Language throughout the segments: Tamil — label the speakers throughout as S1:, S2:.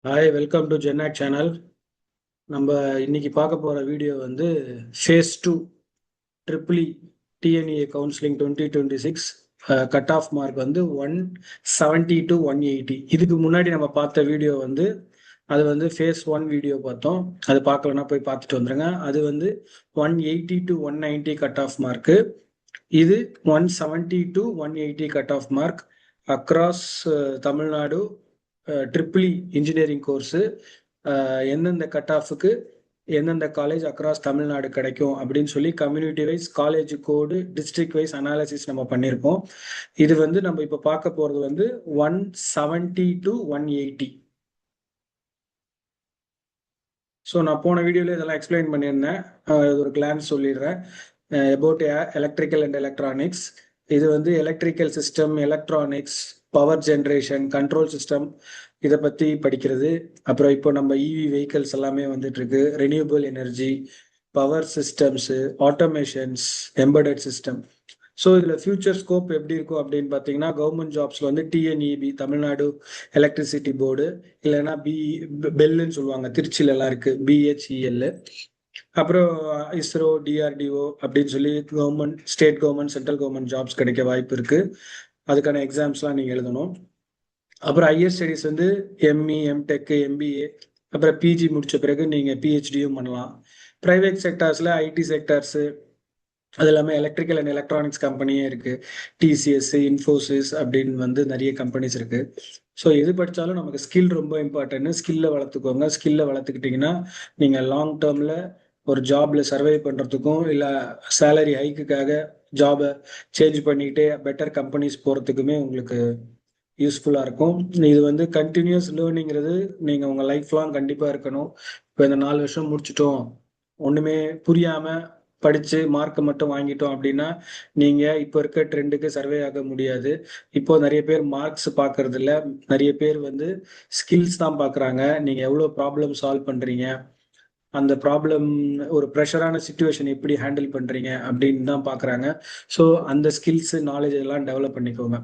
S1: ஹாய், வெல்கம் டு ஜென்னாக் சேனல். நம்ம இன்னைக்கு பார்க்க போகிற வீடியோ வந்து phase two triple DNA counselling 2026 cut off mark வந்து 170 to 180. இதுக்கு முன்னாடி நம்ம பார்த்த வீடியோ வந்து அது வந்து ஃபேஸ் ஒன் வீடியோ பார்த்தோம். அது பார்க்கலன்னா போய் பார்த்துட்டு வந்துருங்க. அது வந்து 180 to 190 கட் ஆஃப் மார்க்கு. இது 170 to 180 cut off mark across Tamil Nadu triple engineering course. எந்தெந்த கட் ஆஃபுக்கு எந்தெந்த காலேஜ் அக்ராஸ் தமிழ்நாடு கிடைக்கும் அப்படின்னு சொல்லி community wise, college code, district wise analysis நம்ம பண்ணியிருக்கோம். இது வந்து நம்ம இப்போ பார்க்க போகிறது வந்து 170 to 180. ஸோ நான் போன வீடியோவில் இதெல்லாம் எக்ஸ்பிளைன் பண்ணியிருந்தேன். ஒரு கிளான்ஸ் சொல்லிடுறேன். About electrical and electronics. இது வந்து electrical system, electronics, power generation, control system, இதை பற்றி படிக்கிறது. அப்புறம் இப்போ நம்ம இவி வெஹிக்கல்ஸ் எல்லாமே வந்துட்டு இருக்கு. Renewable energy, power systems, automations, embedded system. So இதில் ஃபியூச்சர் ஸ்கோப் எப்படி இருக்கும் அப்படின்னு பார்த்தீங்கன்னா, கவர்மெண்ட் ஜாப்ஸில் வந்து டிஎன்இபி, தமிழ்நாடு எலக்ட்ரிசிட்டி போர்டு, இல்லைன்னா பெல்லுன்னு சொல்லுவாங்க, திருச்சியில எல்லாம் இருக்கு, பிஹெச்இஎல். அப்புறம் இஸ்ரோ, டிஆர்டிஓ அப்படின்னு சொல்லி government, state government, central government jobs கிடைக்க வாய்ப்பு இருக்கு. அதுக்கான எக்ஸாம்ஸ்லாம் நீங்கள் எழுதணும். அப்புறம் ஹையர் ஸ்டடீஸ் வந்து எம்இ, எம்டெக், எம்பிஏ, அப்புறம் பிஜி முடிச்ச பிறகு நீங்கள் பிஹெச்டியும் பண்ணலாம். ப்ரைவேட் செக்டார்ஸில் ஐடி செக்டார்ஸு, அது இல்லாமல் எலக்ட்ரிக்கல் அண்ட் எலக்ட்ரானிக்ஸ் கம்பெனியே இருக்கு. டிசிஎஸ், இன்ஃபோசிஸ் அப்படின்னு வந்து நிறைய கம்பெனிஸ் இருக்கு. ஸோ எது படித்தாலும் நமக்கு ஸ்கில் ரொம்ப இம்பார்ட்டன்ட். ஸ்கில்லை வளர்த்துக்கோங்க. ஸ்கில்லை வளர்த்துக்கிட்டிங்கன்னா நீங்கள் லாங் டேர்மில் ஒரு ஜாப்ல சர்வை பண்ணுறதுக்கும், இல்லை சேலரி ஹைக்குக்காக ஜாபை சேஞ்ச் பண்ணிக்கிட்டே பெட்டர் கம்பெனிஸ் போகிறதுக்குமே உங்களுக்கு யூஸ்ஃபுல்லாக இருக்கும். இது வந்து கண்டினியூஸ் லேர்னிங்கிறது நீங்கள் உங்கள் லைஃப் லாங் கண்டிப்பாக இருக்கணும். இப்போ இந்த 4 வருஷம் முடிச்சிட்டோம், ஒன்றுமே புரியாமல் படித்து மார்க்கை மட்டும் வாங்கிட்டோம் அப்படின்னா நீங்கள் இப்போ இருக்க ட்ரெண்டுக்கு சர்வே ஆக முடியாது. இப்போ நிறைய பேர் மார்க்ஸ் பார்க்கறது இல்லை, நிறைய பேர் வந்து ஸ்கில்ஸ் தான் பார்க்குறாங்க. நீங்கள் எவ்வளோ ப்ராப்ளம் சால்வ் பண்ணுறீங்க, அந்த ப்ராப்ளம், ஒரு ப்ரெஷரான சுச்சுவேஷன் எப்படி ஹேண்டில் பண்ணுறீங்க அப்படின்னு தான் பார்க்குறாங்க. ஸோ அந்த ஸ்கில்ஸு, நாலேஜ் எல்லாம் டெவலப் பண்ணிக்கோங்க.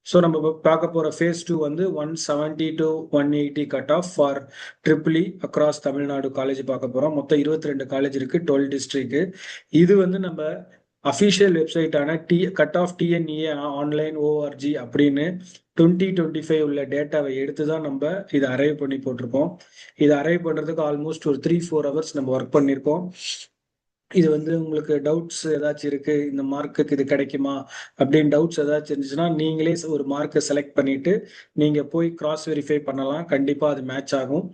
S1: ஸோ நம்ம பார்க்க போகிற ஃபேஸ் டூ வந்து 170 to 180 cut of for triple across Tamil Nadu college பார்க்க போகிறோம். மொத்தம் 22 காலேஜ் இருக்குது, 12 டிஸ்ட்ரிக்ட். இது வந்து நம்ம அஃபிஷியல் வெப்சைட்டான cut off TNEA online ORG அப்படின்னு 2025 உள்ள டேட்டாவை எடுத்து தான் நம்ம இதை அரைவ் பண்ணி போட்டிருக்கோம். இதை அரைவ் பண்ணுறதுக்கு ஆல்மோஸ்ட் ஒரு 3-4 ஹவர்ஸ் நம்ம ஒர்க் பண்ணியிருக்கோம். இது வந்து உங்களுக்கு டவுட்ஸ் ஏதாச்சும் இருக்கு, இந்த மார்க்குக்கு இது கிடைக்குமா அப்படின்னு டவுட்ஸ் ஏதாச்சும் இருந்துச்சுன்னா நீங்களே ஒரு மார்க்கை செலக்ட் பண்ணிட்டு நீங்க போய் கிராஸ் வெரிஃபை பண்ணலாம். கண்டிப்பா அது மேட்ச் ஆகும்.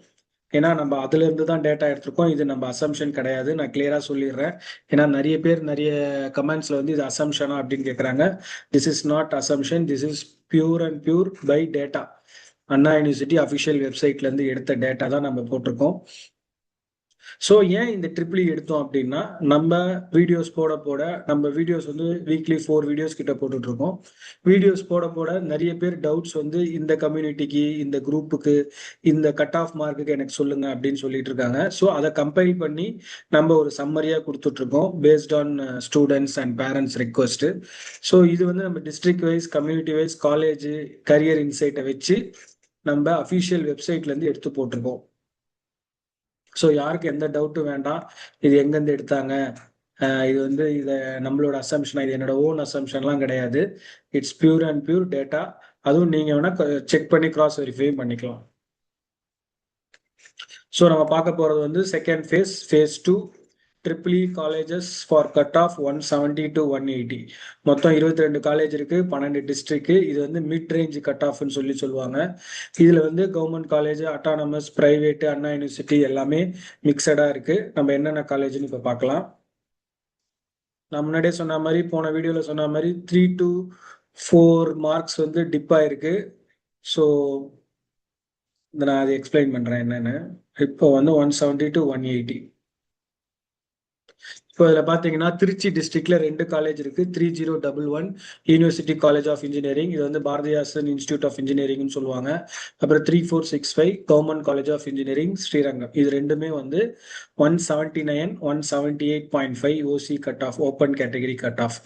S1: ஏன்னா நம்ம அதுல இருந்து தான் டேட்டா எடுத்திருக்கோம். இது நம்ம அசம்ஷன் கிடையாது, நான் கிளியரா சொல்லிடுறேன். ஏன்னா நிறைய பேர் நிறைய கமெண்ட்ஸ்ல வந்து இது அசம்ஷனா அப்படின்னு கேட்குறாங்க. This is not assumption, this is pure and pure by data. Anna university official வெப்சைட்ல இருந்து எடுத்த டேட்டா தான் நம்ம போட்டிருக்கோம். ஸோ ஏன் இந்த ட்ரிபிள் எடுத்தோம் அப்படின்னா, நம்ம வீடியோஸ் போட போட, நம்ம வீடியோஸ் வந்து வீக்லி 4 வீடியோஸ் கிட்ட போட்டுட்டு இருக்கோம். வீடியோஸ் போட போட நிறைய பேர் டவுட்ஸ் வந்து இந்த கம்யூனிட்டிக்கு, இந்த குரூப்புக்கு, இந்த கட் ஆஃப் மார்க்குக்கு எனக்கு சொல்லுங்க அப்படின்னு சொல்லிட்டு இருக்காங்க. ஸோ அதை கம்பைல் பண்ணி நம்ம ஒரு சம்மரியா கொடுத்துட்டு இருக்கோம், based on students and parents request. So இது வந்து நம்ம district wise, community wise, college, career இன்சைட்டை வச்சு நம்ம அஃபிஷியல் வெப்சைட்ல இருந்து எடுத்து போட்டிருக்கோம். ஸோ யாருக்கு எந்த டவுட்டும் வேண்டாம். இது எங்கேருந்து எடுத்தாங்க, இது வந்து இதை நம்மளோட அசம்ஷனா, இது என்னோட ஓன் அசம்ஷன்லாம் கிடையாது. It's pure and pure data. அதுவும் நீங்க வேணா செக் பண்ணி கிராஸ் வெரிஃபை பண்ணிக்கலாம். ஸோ நம்ம பார்க்க போறது வந்து second phase two triple colleges for cut off 170 to 180. மொத்தம் 22 காலேஜ் இருக்கு, 12 டிஸ்ட்ரிக்ட். இது வந்து மிட் ரேஞ்ச் கட் ஆஃப்னு சொல்லுவாங்க. இதுல வந்து கவர்மெண்ட் காலேஜ், அட்டானமஸ், பிரைவேட், அண்ணா யூனிவர்சிட்டி எல்லாமே மிக்சடா இருக்கு. நம்ம என்னென்ன காலேஜ்னு இப்போ பார்க்கலாம். நான் முன்னாடியே சொன்ன மாதிரி, போன வீடியோல சொன்ன மாதிரி 3 to 4 மார்க்ஸ் வந்து டிப் ஆயிருக்கு. ஸோ நான் அதை எக்ஸ்பிளைன் பண்றேன் என்னன்னு. இப்போ வந்து 170 to 180. இப்போ இதில் பார்த்தீங்கன்னா திருச்சி டிஸ்ட்ரிக்ட்ல 2 காலேஜ் இருக்கு. 3011 யூனிவர்சிட்டி காலேஜ் ஆஃப் இன்ஜினியரிங், இது வந்து பாரதிதாசன் இன்ஸ்டியூட் ஆஃப் இன்ஜினியரிங்னு சொல்லுவாங்க. அப்புறம் 3465 government college of engineering Srirangam. இது ரெண்டுமே வந்து 179, 178.5 OC cut off, open category cut off.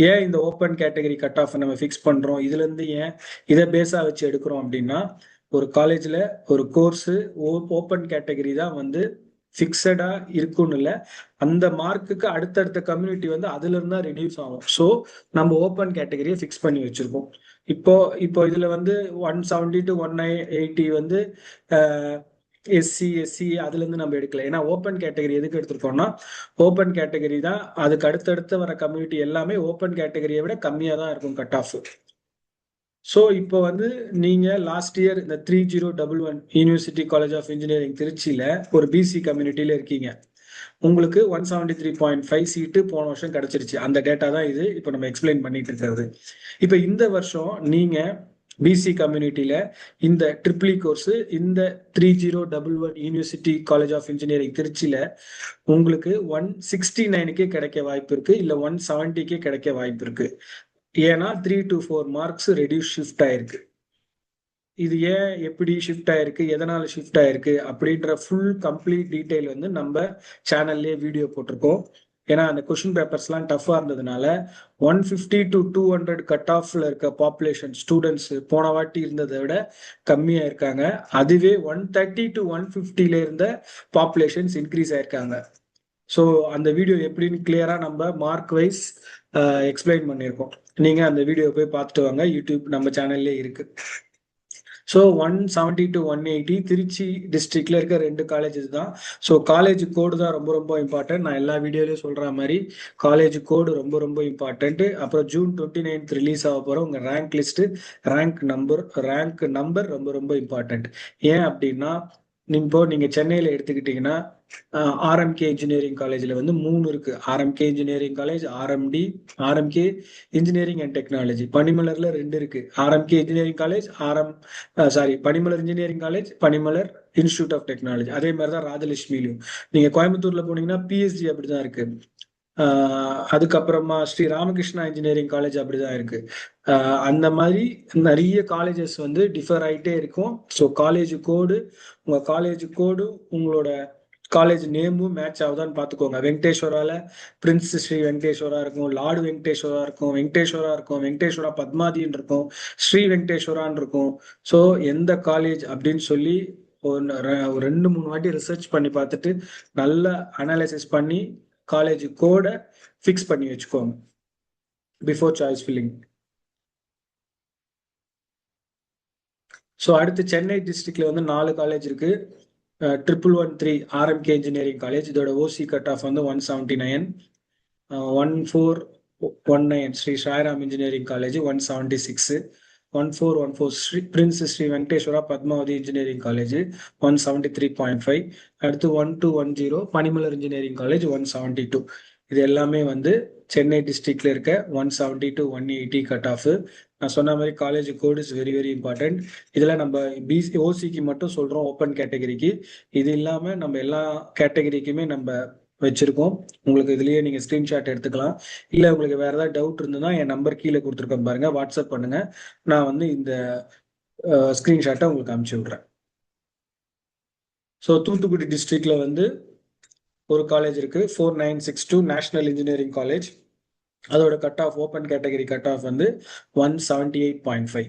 S1: ஏன் இந்த ஓப்பன் கேட்டகரி கட் ஆஃப் நம்ம ஃபிக்ஸ் பண்றோம், இதுல இருந்து ஏன் இதை பேஸா வச்சு எடுக்கிறோம் அப்படின்னா, ஒரு காலேஜ்ல ஒரு கோர்ஸ் ஓப்பன் கேட்டகரி தான் வந்து ஃபிக்ஸடா இருக்குன்னு இல்லை, அந்த மார்க்குக்கு அடுத்தடுத்த கம்யூனிட்டி வந்து அதுல இருந்தா ரெடியூஸ் ஆகும். ஸோ நம்ம ஓப்பன் கேட்டகரியை ஃபிக்ஸ் பண்ணி வச்சிருக்கோம். இப்போ இப்போ இதுல வந்து 170 to 180 வந்து எஸ்சி அதுல இருந்து நம்ம எடுக்கல. ஏன்னா ஓப்பன் கேட்டகரி எதுக்கு எடுத்திருக்கோம்னா, ஓப்பன் கேட்டகரி தான் அதுக்கு அடுத்தடுத்து வர கம்யூனிட்டி எல்லாமே ஓப்பன் கேட்டகரியை விட கம்மியா தான் இருக்கும் கட் ஆஃப். ஸோ இப்போ வந்து நீங்க லாஸ்ட் இயர் இந்த 3011 யூனிவர்சிட்டி காலேஜ் ஆஃப் இன்ஜினியரிங் திருச்சியில ஒரு பிசி கம்யூனிட்டியில இருக்கீங்க. உங்களுக்கு 173.5 சீட்டு போன வருஷம் கிடைச்சிருச்சு. அந்த டேட்டா தான் இது இப்போ நம்ம எக்ஸ்பிளைன் பண்ணிட்டு இருக்கிறது. இப்போ இந்த வருஷம் நீங்க பிசி கம்யூனிட்டியில இந்த ட்ரிபிள் கோர்ஸ் இந்த 3011 யூனிவர்சிட்டி காலேஜ் ஆஃப் இன்ஜினியரிங் திருச்சியில உங்களுக்கு 169க்கே கிடைக்க வாய்ப்பு இருக்கு, இல்ல 170க்கே கிடைக்க வாய்ப்பு இருக்கு. ஏன்னா 3 to 4 மார்க்ஸ் ரெடியூஸ் ஷிஃப்ட் ஆயிருக்கு. இது ஏன் எப்படி ஷிஃப்ட் ஆயிருக்கு, எதனால ஷிஃப்ட் ஆயிருக்கு அப்படின்ற ஃபுல் கம்ப்ளீட் டீடைல் வந்து நம்ம சேனல்லே வீடியோ போட்டிருக்கோம். ஏன்னா அந்த கொஸ்டின் பேப்பர்ஸ்லாம் டஃப்பாக இருந்ததுனால 150 to 200 கட் ஆஃப்ல இருக்க பாப்புலேஷன் ஸ்டூடெண்ட்ஸ் போன வாட்டி இருந்ததை விட கம்மியாக இருக்காங்க. அதுவே 130 to 150ல இருந்த பாப்புலேஷன்ஸ் இன்க்ரீஸ் ஆயிருக்காங்க. ஸோ அந்த வீடியோ எப்படின்னு கிளியரா நம்ம மார்க் வைஸ் எக்ஸ்பிளைன் பண்ணியிருக்கோம். நீங்க அந்த வீடியோ போய் பார்த்துட்டு வாங்க, யூடியூப் நம்ம சேனல்லே இருக்கு. ஸோ 170 to 180 திருச்சி டிஸ்ட்ரிக்ட்ல இருக்க 2 காலேஜஸ் தான். ஸோ காலேஜ் கோடு தான் ரொம்ப ரொம்ப இம்பார்ட்டன்ட். நான் எல்லா வீடியோலையும் சொல்ற மாதிரி காலேஜ் கோடு ரொம்ப ரொம்ப இம்பார்ட்டன்ட். அப்புறம் June 29 ரிலீஸ் ஆக போற உங்க ரேங்க் லிஸ்ட், ரேங்க் நம்பர் ரொம்ப ரொம்ப இம்பார்ட்டன்ட். ஏன் அப்படின்னா நீங்க சென்னையில எடுத்துக்கிட்டீங்கன்னா ஆர்எம்கே இன்ஜினியரிங் காலேஜ்ல வந்து 3 இருக்கு. RMK engineering college, RMK engineering and technology. பனிமலர்ல 2 இருக்கு. RMK engineering college, Panimalar engineering college, Panimalar institute of technology. அதே மாதிரி தான் ராஜலட்சுமியிலும். நீங்க கோயம்புத்தூர்ல போனீங்கன்னா பிஎஸ்ஜி அப்படிதான் இருக்கு. அதுக்கப்புறமா ஸ்ரீ ராமகிருஷ்ணா இன்ஜினியரிங் காலேஜ் அப்படிதான் இருக்கு. அந்த மாதிரி நிறைய காலேஜஸ் வந்து டிஃபர் ஆகிட்டே இருக்கும். ஸோ உங்க காலேஜ் கோடு உங்களோட காலேஜ் நேமும் மேட்ச் ஆகுதான்னு பார்த்துக்கோங்க. வெங்கடேஸ்வரால பிரின்ஸ் ஸ்ரீ வெங்கடேஸ்வரா இருக்கும், லார்டு வெங்கடேஸ்வரா இருக்கும், வெங்கடேஸ்வரா பத்மாதின்னு இருக்கும், ஸ்ரீ வெங்கடேஸ்வரான்னு இருக்கும். ஸோ எந்த காலேஜ் அப்படின்னு சொல்லி ஒரு 2-3 வாட்டி ரிசர்ச் பண்ணி பார்த்துட்டு நல்லா அனாலிசிஸ் பண்ணி காலேஜ் கோடை ஃபிக்ஸ் பண்ணி வச்சுக்கோங்க பிஃபோர் சாய்ஸ் ஃபில்லிங். ஸோ அடுத்து சென்னை டிஸ்ட்ரிக்ட்ல வந்து 4 காலேஜ் இருக்கு. 1113 ஆர்எம்கே இன்ஜினியரிங் காலேஜ், இதோட ஓசி கட் ஆஃப் வந்து 179. 1419 Sri Sairam engineering college 176. 1414 prince Sri Venkateswara Padmavathi engineering college 173.5. அடுத்து 1210 பனிமலர் இன்ஜினியரிங் காலேஜ் 172. இது எல்லாமே வந்து சென்னை டிஸ்ட்ரிக்ட்ல இருக்க 170 to 180 கட் ஆஃப். நான் சொன்ன மாதிரி college code is very very important. இதில் நம்ம ஓசிக்கு மட்டும் சொல்றோம், ஓப்பன் கேட்டகரிக்கு. இது இல்லாம நம்ம எல்லா கேட்டகரிக்குமே நம்ம வச்சிருக்கோம். உங்களுக்கு இதுலயே நீங்க ஸ்கிரீன்ஷாட் எடுத்துக்கலாம். இல்ல உங்களுக்கு வேற ஏதாவது டவுட் இருந்ததுன்னா என் நம்பர் கீழே கொடுத்துருக்கேன் பாருங்க, வாட்ஸ்அப் பண்ணுங்க. நான் வந்து இந்த ஸ்கிரீன்ஷாட்டை உங்களுக்கு அனுப்பிச்சு விடுறேன். ஸோ தூத்துக்குடி டிஸ்ட்ரிக்ட்ல வந்து ஒரு காலேஜ் இருக்கு, 4962 நேஷனல் இன்ஜினியரிங் காலேஜ். அதோட cut off open category cut off வந்து 178.5.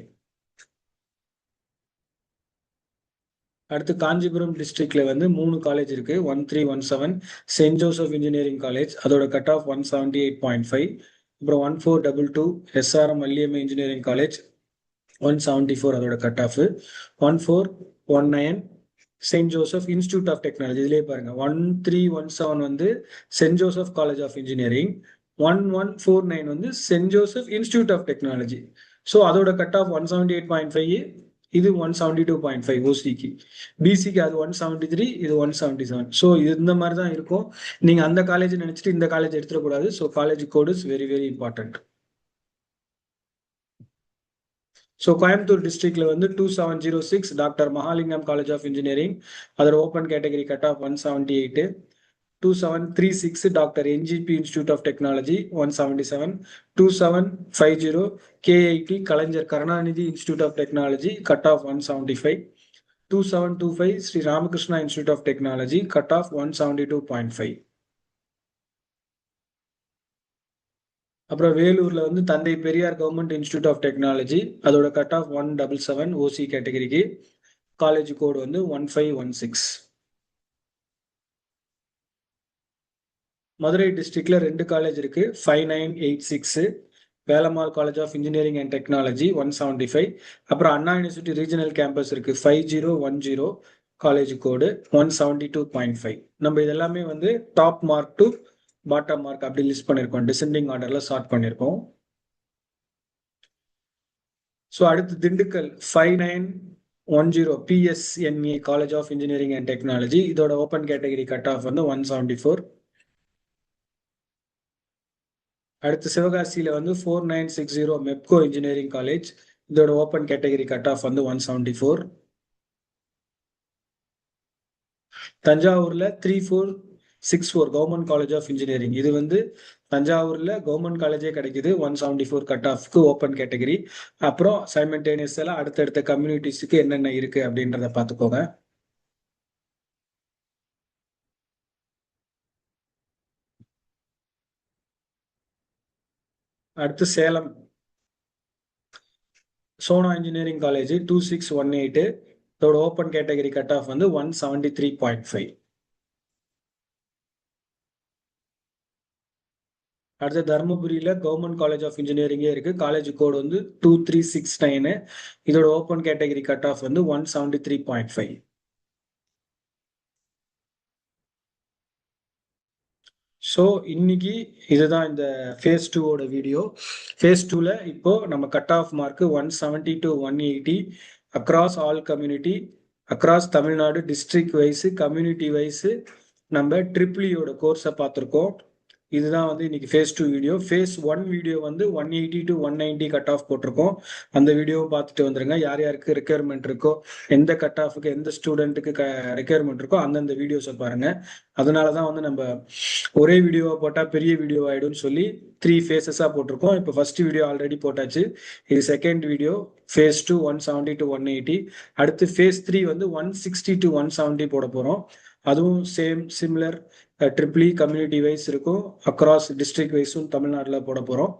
S1: அடுத்து காஞ்சிபுரம் டிஸ்ட்ரிக்ட்ல வந்து 3 காலேஜ் இருக்கு. 1317 செயின்ட் ஜோசப் இன்ஜினியரிங் காலேஜ், அதோட கட் ஆஃப் 178.5. அப்புறம் 1422 எஸ்ஆர்எம் வள்ளியம்மை இன்ஜினியரிங் காலேஜ் 174 அதோட cut off. 1419 saint Joseph institute of technology. இதுலேயே பாருங்க 1317 வந்து saint Joseph college of engineering, 1149 வந்து saint Joseph institute of technology. So அதோட கட் ஆஃப் 178.5, இது 172.5 ஓசிக்கு. பிசிக்கு அது 173, இது 177. ஸோ இந்த மாதிரி தான் இருக்கும். நீங்க அந்த காலேஜ் நினைச்சிட்டு இந்த காலேஜ் எடுத்துடக்கூடாது. So college code is very very important. So Coimbatore டிஸ்ட்ரிக்ட்ல வந்து 2706 doctor Mahalingam college of engineering, அதோட open category cut off 178. 2736 doctor NGP institute of technology 177. 2750 KIT Kalaignar Karunanidhi institute of technology cut off 175. 2725 Sri Ramakrishna institute of technology cut off 172.5. அப்புறம் வேலூர்ல வந்து Thanthai Periyar government institute of technology, அதோட கட் ஆஃப் 177 ஓசி கேட்டகரிக்கு. காலேஜ் கோடு வந்து 1516. மதுரை டிஸ்ட்ரிக்ட்ல 2 காலேஜ் இருக்கு. 5986 Velammal college of engineering and technology 175. அப்புறம் அண்ணா யூனிவர்சிட்டி ரீஜனல் கேம்பஸ் இருக்கு 5010 காலேஜ் கோடு 172.5. நம்ம இதெல்லாமே வந்து top mark to bottom mark அப்படி லிஸ்ட் பண்ணியிருக்கோம். டிசெண்டிங் ஆர்டர்ல ஸ்டார்ட் பண்ணியிருக்கோம். ஸோ அடுத்து Dindigul 5910 PSNE college of engineering and technology. இதோட ஓப்பன் கேட்டகரி கட் ஆஃப் வந்து 174. அடுத்து சிவகாசியில வந்து 4960 மெப்கோ இன்ஜினியரிங் காலேஜ். இதோட ஓப்பன் கேட்டகரி கட் ஆஃப் வந்து 174. தஞ்சாவூர்ல 3464 கவர்மெண்ட் காலேஜ் ஆஃப் இன்ஜினியரிங். இது வந்து தஞ்சாவூர்ல கவர்மெண்ட் காலேஜே கிடைக்குது 174 கட் ஆஃப்க்கு ஓப்பன் கேட்டகரி. அப்புறம் சைமல்டேனியஸ் எல்லாம் அடுத்தடுத்த கம்யூனிட்டிஸ்க்கு என்னென்ன இருக்கு அப்படின்றத பார்த்துக்கோங்க. அடுத்து சேலம் சோனா இன்ஜினியரிங் காலேஜ் 2618. இதோட ஓப்பன் கேட்டகரி கட் ஆஃப் வந்து 173.5. அடுத்து தருமபுரியில கவர்மெண்ட் காலேஜ் ஆஃப் இன்ஜினியரிங்கே இருக்கு. காலேஜ் கோடு வந்து 2369. இதோட ஓப்பன் கேட்டகரி கட் ஆஃப் வந்து 173.5. ஸோ இன்னைக்கு இதுதான் இந்த ஃபேஸ் 2ஓட வீடியோ. ஃபேஸ் 2ல இப்போ நம்ம cut off mark 170 to 180 across all community, across Tamil Nadu, district wise, community wise நம்ம ட்ரிபிளியோட கோர்ஸை பார்த்துருக்கோம். இதுதான் வந்து இன்னைக்கு ஃபேஸ் 2 வீடியோ. ஃபேஸ் 1 வீடியோ வந்து 180 to 190 கட் ஆஃப் போட்டிருக்கோம். அந்த வீடியோவும் பார்த்துட்டு வந்துருங்க. யார் யாருக்கு ரெக்யர்மெண்ட் இருக்கோ, எந்த கட் ஆஃபுக்கு எந்த ஸ்டூடெண்ட்டுக்கு ரெக்யர்மெண்ட் இருக்கோ அந்தந்த வீடியோஸை பாருங்க. அதனால தான் வந்து நம்ம ஒரே வீடியோவை போட்டால் பெரிய வீடியோ ஆயிடும்னு சொல்லி 3 ஃபேஸஸாக போட்டிருக்கோம். இப்போ ஃபர்ஸ்ட் வீடியோ ஆல்ரெடி போட்டாச்சு. இது செகண்ட் வீடியோ ஃபேஸ் 2 170 to 180. அடுத்து ஃபேஸ் 3 வந்து 160 to 170 போட போகிறோம். அதுவும் same similar triple E community wise இருக்கும். அக்ராஸ் டிஸ்ட்ரிக்ட் வைஸும் தமிழ்நாட்டில் போட போகிறோம்.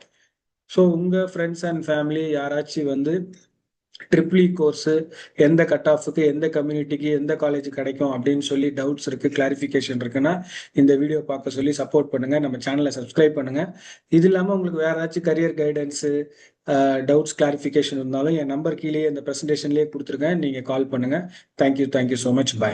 S1: ஸோ உங்கள் ஃப்ரெண்ட்ஸ் அண்ட் ஃபேமிலி யாராச்சும் வந்து ட்ரிபிளி கோர்ஸு எந்த கட் ஆஃபுக்கு எந்த கம்யூனிட்டிக்கு எந்த காலேஜ் கிடைக்கும் அப்படின்னு சொல்லி டவுட்ஸ் இருக்குது, கிளாரிஃபிகேஷன் இருக்குன்னா இந்த வீடியோ பார்க்க சொல்லி சப்போர்ட் பண்ணுங்கள். நம்ம சேனலை சப்ஸ்கிரைப் பண்ணுங்கள். இது இல்லாமல் உங்களுக்கு வேறு ஏதாச்சும் கரியர் கைடன்ஸு டவுட்ஸ் கிளாரிஃபிகேஷன் இருந்தாலும் என் நம்பர் கீழே இந்த ப்ரெசன்டேஷன்லேயே கொடுத்துருக்கேன். நீங்கள் கால் பண்ணுங்கள். Thank you so much. பாய்.